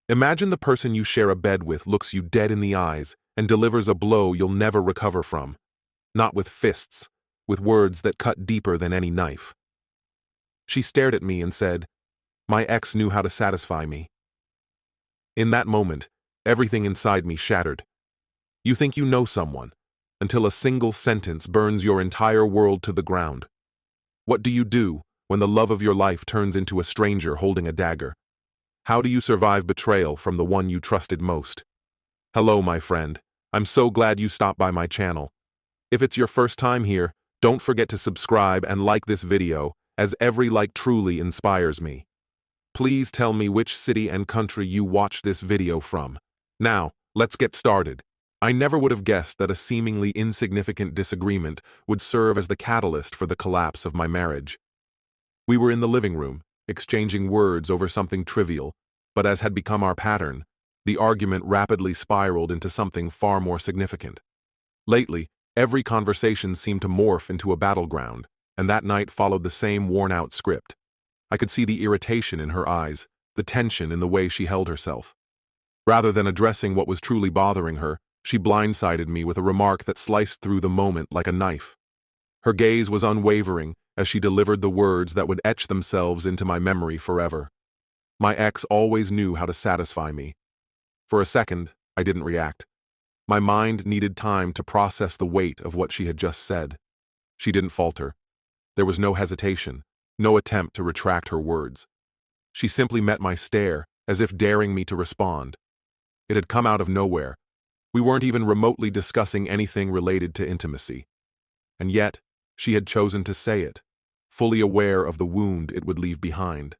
Imagine the person you share a bed with looks you dead in the eyes and delivers a blow you'll never recover from. Not with fists, with words that cut deeper than any knife. She stared at me and said, "My ex knew how to satisfy me." In that moment, everything inside me shattered. You think you know someone, until a single sentence burns your entire world to the ground. What do you do when the love of your life turns into a stranger holding a dagger? How do you survive betrayal from the one you trusted most? Hello, my friend. I'm so glad you stopped by my channel. If it's your first time here, don't forget to subscribe and like this video, as every like truly inspires me. Please tell me which city and country you watched this video from. Now, let's get started. I never would have guessed that a seemingly insignificant disagreement would serve as the catalyst for the collapse of my marriage. We were in the living room, exchanging words over something trivial, but as had become our pattern, the argument rapidly spiraled into something far more significant. Lately, every conversation seemed to morph into a battleground, and that night followed the same worn-out script. I could see the irritation in her eyes, the tension in the way she held herself. Rather than addressing what was truly bothering her, she blindsided me with a remark that sliced through the moment like a knife. Her gaze was unwavering as she delivered the words that would etch themselves into my memory forever. My ex always knew how to satisfy me. For a second, I didn't react. My mind needed time to process the weight of what she had just said. She didn't falter. There was no hesitation, no attempt to retract her words. She simply met my stare, as if daring me to respond. It had come out of nowhere. We weren't even remotely discussing anything related to intimacy. And yet, she had chosen to say it, fully aware of the wound it would leave behind.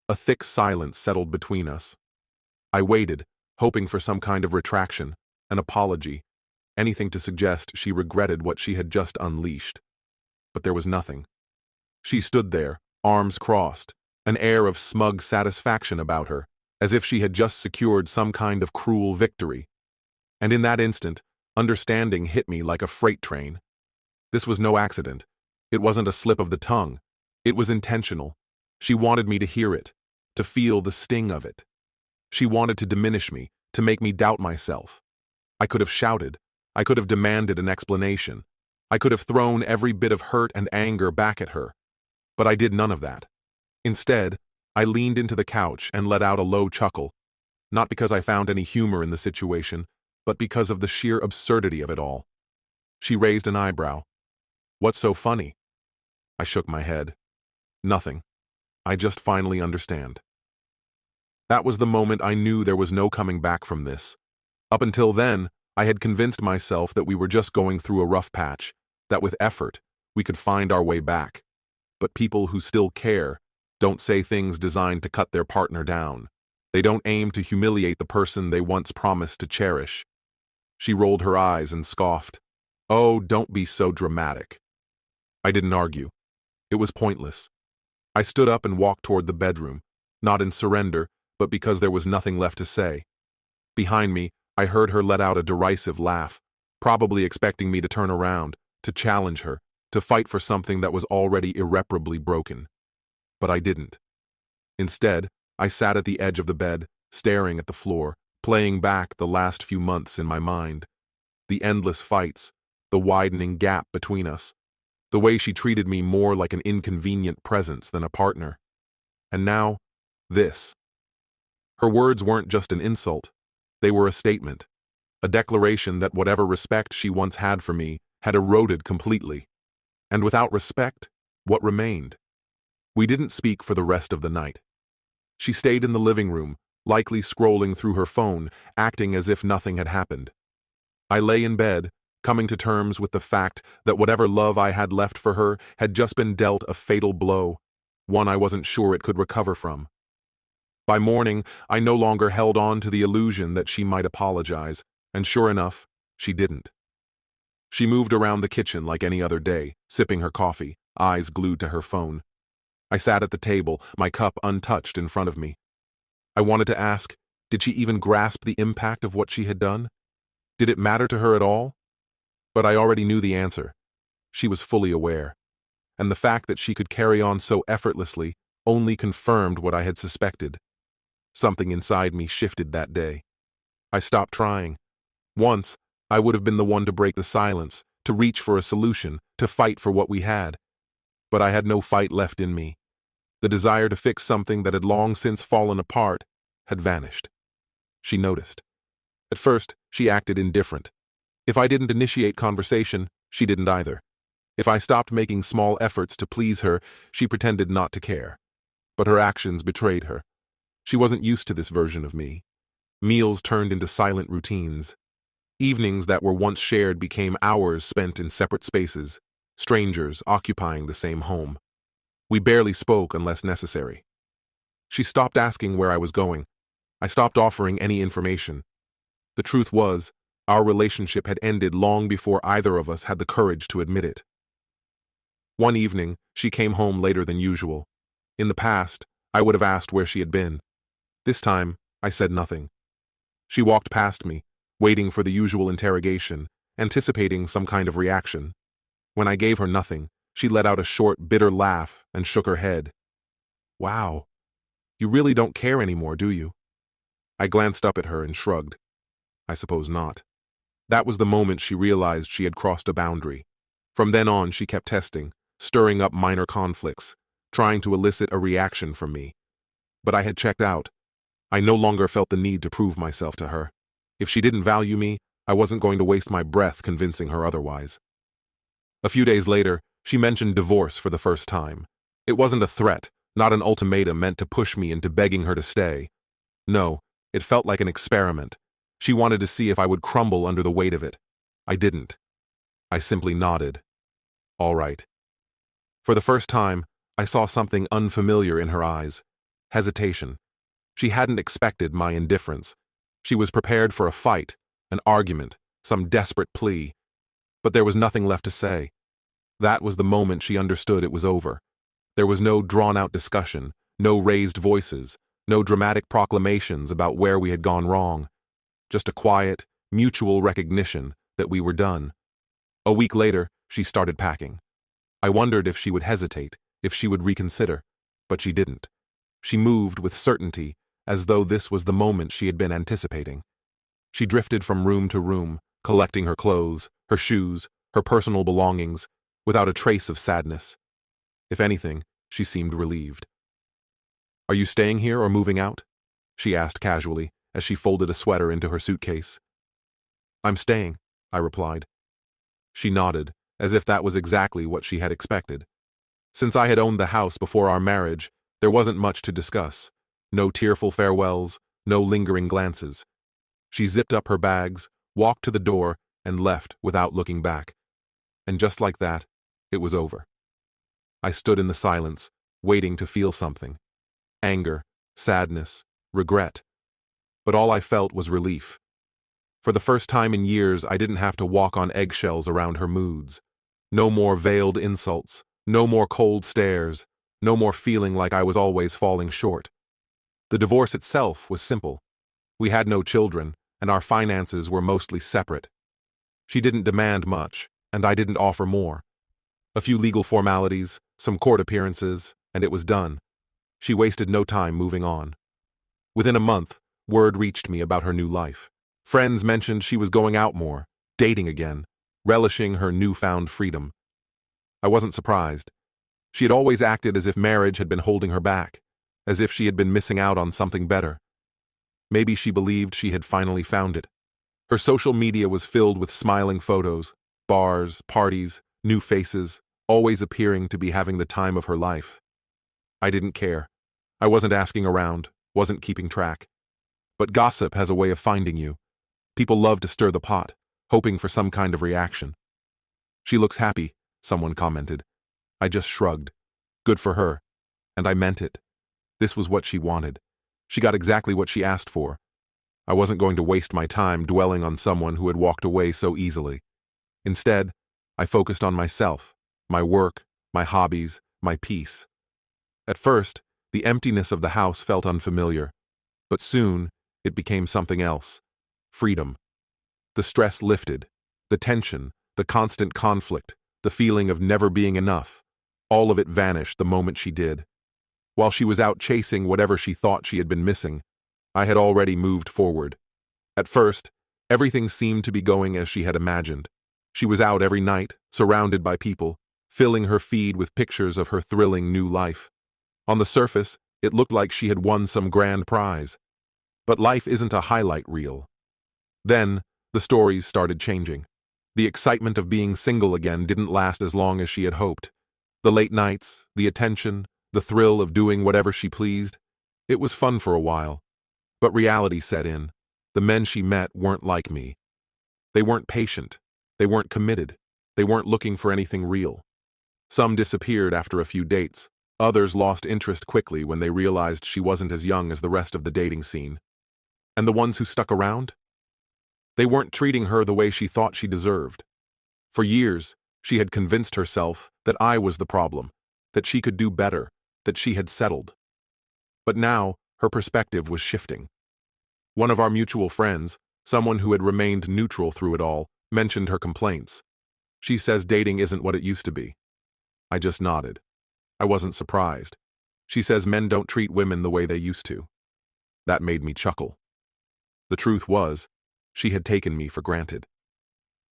A thick silence settled between us. I waited, hoping for some kind of retraction, an apology, anything to suggest she regretted what she had just unleashed. But there was nothing. She stood there, arms crossed, an air of smug satisfaction about her, as if she had just secured some kind of cruel victory. And in that instant, understanding hit me like a freight train. This was no accident. It wasn't a slip of the tongue. It was intentional. She wanted me to hear it, to feel the sting of it. She wanted to diminish me, to make me doubt myself. I could have shouted. I could have demanded an explanation. I could have thrown every bit of hurt and anger back at her. But I did none of that. Instead, I leaned into the couch and let out a low chuckle, not because I found any humor in the situation, but because of the sheer absurdity of it all. She raised an eyebrow. "What's so funny?" I shook my head. "Nothing. I just finally understand." That was the moment I knew there was no coming back from this. Up until then, I had convinced myself that we were just going through a rough patch, that with effort, we could find our way back. But people who still care don't say things designed to cut their partner down. They don't aim to humiliate the person they once promised to cherish. She rolled her eyes and scoffed. "Oh, don't be so dramatic." I didn't argue. It was pointless. I stood up and walked toward the bedroom, not in surrender, but because there was nothing left to say. Behind me, I heard her let out a derisive laugh, probably expecting me to turn around, to challenge her, to fight for something that was already irreparably broken. But I didn't. Instead, I sat at the edge of the bed, staring at the floor, playing back the last few months in my mind. The endless fights, the widening gap between us, the way she treated me more like an inconvenient presence than a partner. And now, this. Her words weren't just an insult. They were a statement, a declaration that whatever respect she once had for me had eroded completely. And without respect, what remained? We didn't speak for the rest of the night. She stayed in the living room, likely scrolling through her phone, acting as if nothing had happened. I lay in bed, coming to terms with the fact that whatever love I had left for her had just been dealt a fatal blow, one I wasn't sure it could recover from. By morning, I no longer held on to the illusion that she might apologize, and sure enough, she didn't. She moved around the kitchen like any other day, sipping her coffee, eyes glued to her phone. I sat at the table, my cup untouched in front of me. I wanted to ask, did she even grasp the impact of what she had done? Did it matter to her at all? But I already knew the answer. She was fully aware. And the fact that she could carry on so effortlessly only confirmed what I had suspected. Something inside me shifted that day. I stopped trying. Once, I would have been the one to break the silence, to reach for a solution, to fight for what we had. But I had no fight left in me. The desire to fix something that had long since fallen apart had vanished. She noticed. At first, she acted indifferent. If I didn't initiate conversation, she didn't either. If I stopped making small efforts to please her, she pretended not to care. But her actions betrayed her. She wasn't used to this version of me. Meals turned into silent routines. Evenings that were once shared became hours spent in separate spaces, strangers occupying the same home. We barely spoke unless necessary. She stopped asking where I was going. I stopped offering any information. The truth was, our relationship had ended long before either of us had the courage to admit it. One evening, she came home later than usual. In the past, I would have asked where she had been. This time, I said nothing. She walked past me, waiting for the usual interrogation, anticipating some kind of reaction. When I gave her nothing, she let out a short, bitter laugh and shook her head. "Wow, you really don't care anymore, do you?" I glanced up at her and shrugged. I suppose not. That was the moment she realized she had crossed a boundary. From then on, she kept testing, stirring up minor conflicts, trying to elicit a reaction from me. But I had checked out. I no longer felt the need to prove myself to her. If she didn't value me, I wasn't going to waste my breath convincing her otherwise. A few days later, she mentioned divorce for the first time. It wasn't a threat, not an ultimatum meant to push me into begging her to stay. No, it felt like an experiment. She wanted to see if I would crumble under the weight of it. I didn't. I simply nodded. All right. For the first time, I saw something unfamiliar in her eyes. Hesitation. She hadn't expected my indifference. She was prepared for a fight, an argument, some desperate plea. But there was nothing left to say. That was the moment she understood it was over. There was no drawn-out discussion, no raised voices, no dramatic proclamations about where we had gone wrong. Just a quiet, mutual recognition that we were done. A week later, she started packing. I wondered if she would hesitate, if she would reconsider, but she didn't. She moved with certainty, as though this was the moment she had been anticipating. She drifted from room to room, collecting her clothes, her shoes, her personal belongings, without a trace of sadness. If anything, she seemed relieved. "Are you staying here or moving out?" she asked casually, as she folded a sweater into her suitcase. "I'm staying," I replied. She nodded, as if that was exactly what she had expected. Since I had owned the house before our marriage, there wasn't much to discuss. No tearful farewells, no lingering glances. She zipped up her bags, walked to the door, and left without looking back. And just like that, it was over. I stood in the silence, waiting to feel something. Anger, sadness, regret. But all I felt was relief. For the first time in years, I didn't have to walk on eggshells around her moods. No more veiled insults, no more cold stares, no more feeling like I was always falling short. The divorce itself was simple. We had no children, and our finances were mostly separate. She didn't demand much, and I didn't offer more. A few legal formalities, some court appearances, and it was done. She wasted no time moving on. Within a month, word reached me about her new life. Friends mentioned she was going out more, dating again, relishing her newfound freedom. I wasn't surprised. She had always acted as if marriage had been holding her back, as if she had been missing out on something better. Maybe she believed she had finally found it. Her social media was filled with smiling photos, bars, parties, new faces, always appearing to be having the time of her life. I didn't care. I wasn't asking around, wasn't keeping track. But gossip has a way of finding you. People love to stir the pot, hoping for some kind of reaction. "She looks happy," someone commented. I just shrugged. Good for her. And I meant it. This was what she wanted. She got exactly what she asked for. I wasn't going to waste my time dwelling on someone who had walked away so easily. Instead, I focused on myself, my work, my hobbies, my peace. At first, the emptiness of the house felt unfamiliar, but soon it became something else. Freedom. The stress lifted, the tension, the constant conflict, the feeling of never being enough. All of it vanished the moment she did. While she was out chasing whatever she thought she had been missing, I had already moved forward. At first, everything seemed to be going as she had imagined. She was out every night, surrounded by people, filling her feed with pictures of her thrilling new life. On the surface, it looked like she had won some grand prize. But life isn't a highlight reel. Then, the stories started changing. The excitement of being single again didn't last as long as she had hoped. The late nights, the attention, the thrill of doing whatever she pleased. It was fun for a while. But reality set in. The men she met weren't like me. They weren't patient. They weren't committed. They weren't looking for anything real. Some disappeared after a few dates. Others lost interest quickly when they realized she wasn't as young as the rest of the dating scene. And the ones who stuck around? They weren't treating her the way she thought she deserved. For years, she had convinced herself that I was the problem, that she could do better, that she had settled. But now, her perspective was shifting. One of our mutual friends, someone who had remained neutral through it all, mentioned her complaints. She says dating isn't what it used to be. I just nodded. I wasn't surprised. She says men don't treat women the way they used to. That made me chuckle. The truth was, she had taken me for granted.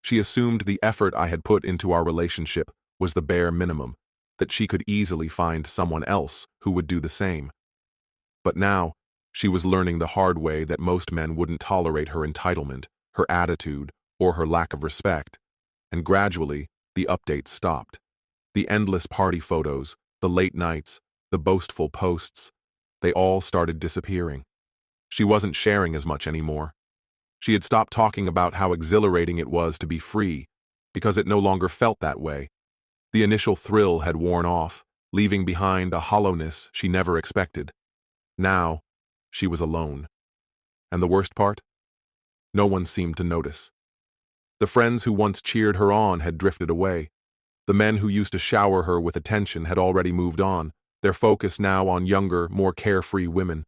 She assumed the effort I had put into our relationship was the bare minimum, that she could easily find someone else who would do the same. But now, she was learning the hard way that most men wouldn't tolerate her entitlement, her attitude, or her lack of respect. And gradually, the updates stopped. The endless party photos, the late nights, the boastful posts, they all started disappearing. She wasn't sharing as much anymore. She had stopped talking about how exhilarating it was to be free, because it no longer felt that way. The initial thrill had worn off, leaving behind a hollowness she never expected. Now, she was alone. And the worst part? No one seemed to notice. The friends who once cheered her on had drifted away. The men who used to shower her with attention had already moved on, their focus now on younger, more carefree women.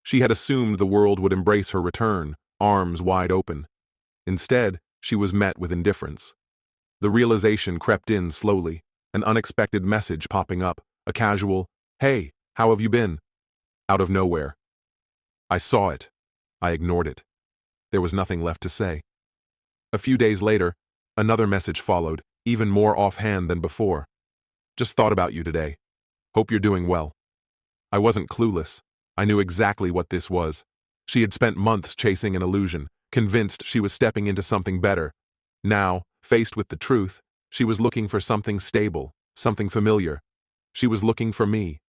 She had assumed the world would embrace her return, arms wide open. Instead, she was met with indifference. The realization crept in slowly, an unexpected message popping up, a casual, "Hey, how have you been?" out of nowhere. I saw it. I ignored it. There was nothing left to say. A few days later, another message followed, even more offhand than before. "Just thought about you today. Hope you're doing well." I wasn't clueless. I knew exactly what this was. She had spent months chasing an illusion, convinced she was stepping into something better. Now, faced with the truth, she was looking for something stable, something familiar. She was looking for me.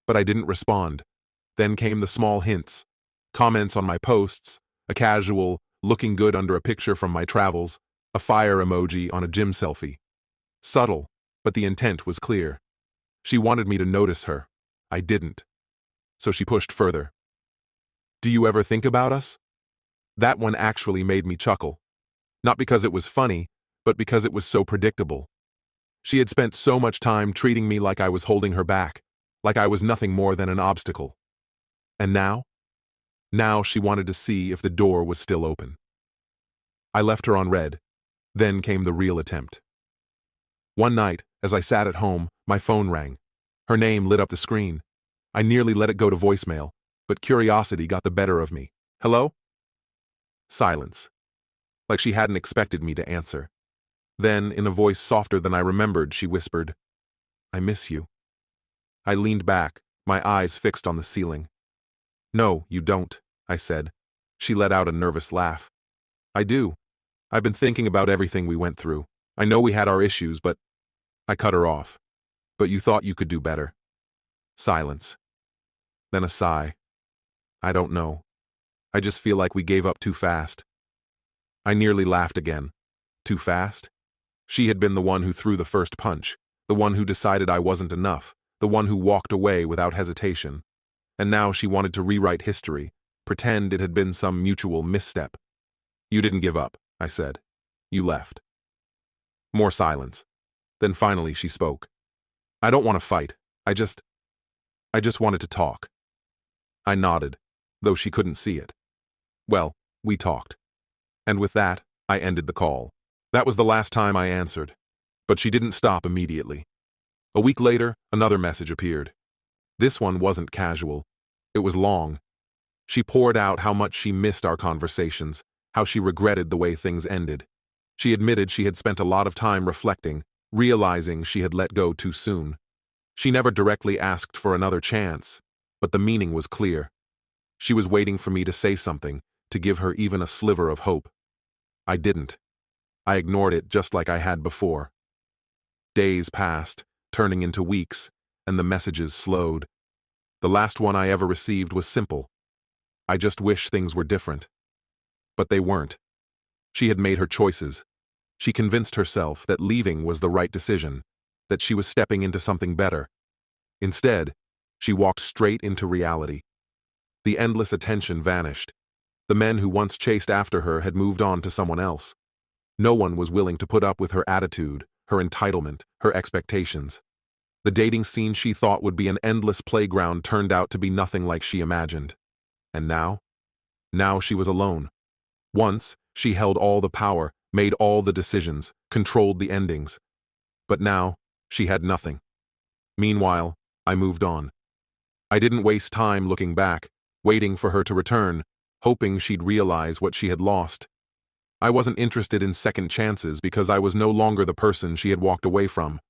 But I didn't respond. Then came the small hints. Comments on my posts, a casual, looking good under a picture from my travels, a fire emoji on a gym selfie. Subtle, but the intent was clear. She wanted me to notice her. I didn't. So she pushed further. "Do you ever think about us?" That one actually made me chuckle. Not because it was funny, but because it was so predictable. She had spent so much time treating me like I was holding her back, like I was nothing more than an obstacle. And now? Now she wanted to see if the door was still open. I left her on red. Then came the real attempt. One night, as I sat at home, my phone rang. Her name lit up the screen. I nearly let it go to voicemail, but curiosity got the better of me. "Hello?" Silence. Like she hadn't expected me to answer. Then, in a voice softer than I remembered, she whispered, "I miss you." I leaned back, my eyes fixed on the ceiling. "No, you don't," I said. She let out a nervous laugh. "I do. I've been thinking about everything we went through. I know we had our issues, but—" I cut her off. "But you thought you could do better." Silence. Then a sigh. "I don't know. I just feel like we gave up too fast." I nearly laughed again. Too fast? She had been the one who threw the first punch, the one who decided I wasn't enough, the one who walked away without hesitation. And now she wanted to rewrite history, pretend it had been some mutual misstep. "You didn't give up," I said. "You left." More silence. Then finally she spoke. "I don't want to fight. I just wanted to talk." I nodded, though she couldn't see it. Well, we talked. And with that, I ended the call. That was the last time I answered. But she didn't stop immediately. A week later, another message appeared. This one wasn't casual. It was long. She poured out how much she missed our conversations, how she regretted the way things ended. She admitted she had spent a lot of time reflecting, realizing she had let go too soon. She never directly asked for another chance, but the meaning was clear. She was waiting for me to say something, to give her even a sliver of hope. I didn't. I ignored it just like I had before. Days passed, turning into weeks, and the messages slowed. The last one I ever received was simple. I just wish things were different. But they weren't. She had made her choices. She convinced herself that leaving was the right decision, that she was stepping into something better. Instead, she walked straight into reality. The endless attention vanished. The men who once chased after her had moved on to someone else. No one was willing to put up with her attitude, her entitlement, her expectations. The dating scene she thought would be an endless playground turned out to be nothing like she imagined. And now? Now she was alone. Once, she held all the power, made all the decisions, controlled the endings. But now, she had nothing. Meanwhile, I moved on. I didn't waste time looking back, waiting for her to return, hoping she'd realize what she had lost. I wasn't interested in second chances because I was no longer the person she had walked away from.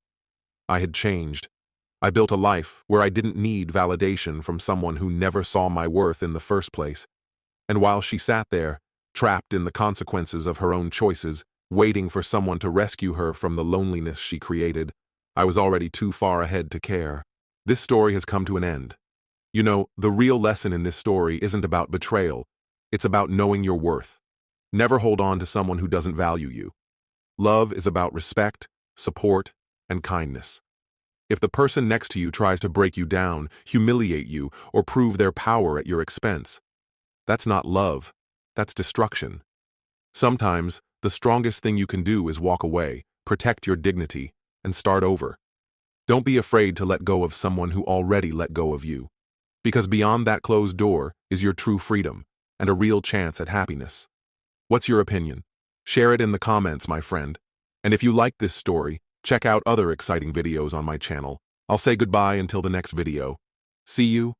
I had changed. I built a life where I didn't need validation from someone who never saw my worth in the first place. And while she sat there, trapped in the consequences of her own choices, waiting for someone to rescue her from the loneliness she created, I was already too far ahead to care. This story has come to an end. You know, the real lesson in this story isn't about betrayal. It's about knowing your worth. Never hold on to someone who doesn't value you. Love is about respect, support, and kindness. If the person next to you tries to break you down, humiliate you, or prove their power at your expense, that's not love. That's destruction. Sometimes, the strongest thing you can do is walk away, protect your dignity, and start over. Don't be afraid to let go of someone who already let go of you. Because beyond that closed door is your true freedom and a real chance at happiness. What's your opinion? Share it in the comments, my friend. And if you like this story, check out other exciting videos on my channel. I'll say goodbye until the next video. See you